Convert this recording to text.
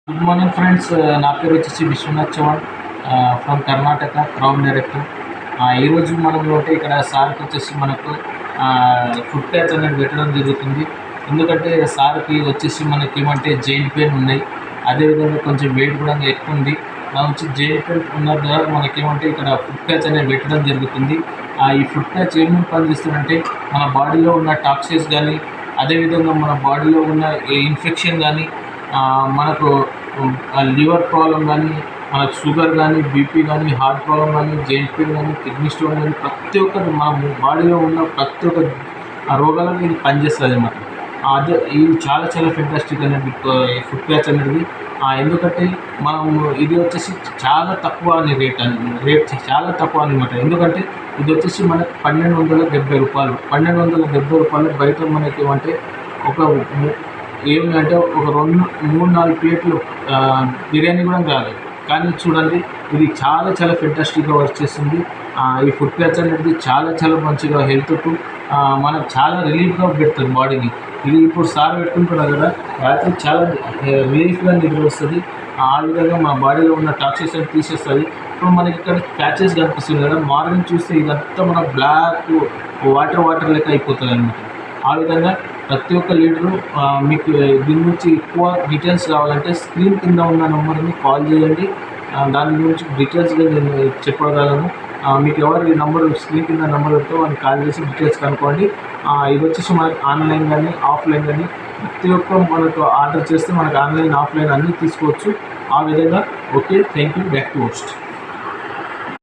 Good morning friends. నా పేరు వచ్చేసి Vishwanath Chauhan from Karnataka, crown director. ఈరోజు మనం ఇక్కడ సార్కి వచ్చేసి మనకు ఫుడ్ ప్యాచ్ అనేది పెట్టడం జరుగుతుంది. ఎందుకంటే సార్కి వచ్చేసి మనకి ఏమంటే జాయింట్ పెయిన్ ఉన్నాయి, అదేవిధంగా కొంచెం వెయిట్ కూడా ఎక్కువ ఉంది. వచ్చి జాయింట్ పెయిన్ ఉన్న ద్వారా మనకేమంటే ఇక్కడ ఫుడ్ ప్యాచ్ అనేది పెట్టడం జరుగుతుంది. ఈ ఫుడ్ ప్యాచ్ ఏమేమి పనిచేస్తుందంటే మన బాడీలో ఉన్న టాక్సిన్స్ కానీ, అదేవిధంగా మన బాడీలో ఉన్న ఇన్ఫెక్షన్ కానీ, మనకు లివర్ ప్రాబ్లం కానీ, మనకు షుగర్ కానీ, బీపీ కానీ, హార్ట్ ప్రాబ్లం కానీ, జాయింట్ పెయిన్ కానీ, కిడ్నీ స్టోన్ కానీ, ప్రతి ఒక్కటి మన బాడీలో ఉన్న ప్రతి ఒక్క రోగాలకు ఇది పనిచేస్తుంది అన్నమాట. అదే ఇది చాలా చాలా ఫెంటాస్టిక్ అనేది ఈ ఫుడ్ ప్యాచ్ అనేది. ఎందుకంటే మనం ఇది వచ్చేసి చాలా తక్కువ అని రేట్ చాలా తక్కువ అనమాట. ఎందుకంటే ఇది వచ్చేసి మనకు రూ. 1270. బయట మనకి ఏమంటే ఒక ఏమిటంటే ఒక 3-4 ప్లేట్లు బిర్యానీ కూడా రాదు. కానీ చూడండి, ఇది చాలా చాలా ఫెంటాస్టిక్గా వర్క్ చేస్తుంది. ఈ ఫుడ్ ప్యాచ్ అనేది చాలా చాలా మంచిగా హెల్త్కు మనకు చాలా రిలీఫ్గా పెడుతుంది బాడీని. ఇది ఇప్పుడు సార్ పెట్టుకుంటున్నారు కదా, రాత్రి చాలా రిలీఫ్గా నిద్ర వస్తుంది. ఆ విధంగా మన బాడీలో ఉన్న టాక్సిన్స్ అని తీసేస్తుంది. ఇప్పుడు మనకి ఇక్కడ ప్యాచెస్ కనిపిస్తుంది కదా, మార్నింగ్ చూస్తే ఇదంతా మన బ్లాక్ వాటర్ లెక్క అయిపోతుంది అన్నమాట. ఆ విధంగా ప్రతి ఒక్క లీడరు మీకు దీని గురించి ఎక్కువ డీటెయిల్స్ కావాలంటే స్క్రీన్ కింద ఉన్న నెంబర్ని కాల్ చేయండి. దాని గురించి డీటెయిల్స్గా నేను చెప్పగలను. మీకు ఎవరు ఈ నెంబర్ స్క్రీన్ కింద నెంబర్ ఉంటే వాళ్ళని కాల్ చేసి డీటెయిల్స్ కనుక్కోండి. ఇది వచ్చేసి మనకి ఆన్లైన్ కానీ ఆఫ్లైన్ కానీ ప్రతి ఒక్క మనకు ఆర్డర్ చేస్తే మనకు ఆన్లైన్ ఆఫ్లైన్ అన్నీ తీసుకోవచ్చు. ఆ విధంగా okay, thank you. Back to host.